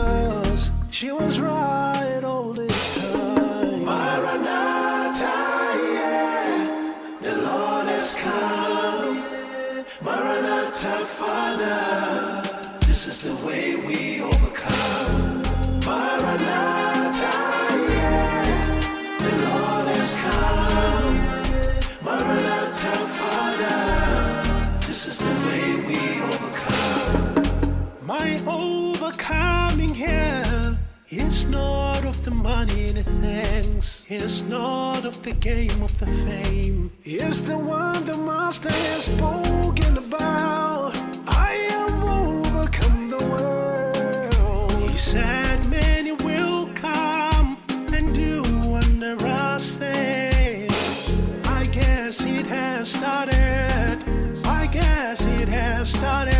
'cause she was right all this time. Maranatha, yeah, the Lord has come. Maranatha, Father, this is the way we overcome. Maranatha, yeah, the Lord has come. Maranatha, Father, this is the way we overcome. My overcoming here is not of the money and the things. It's not of the game of the fame. It's the one the Master has spoken about. I have overcome the world. He said many will come and do wondrous things. I guess it has started. I guess it has started.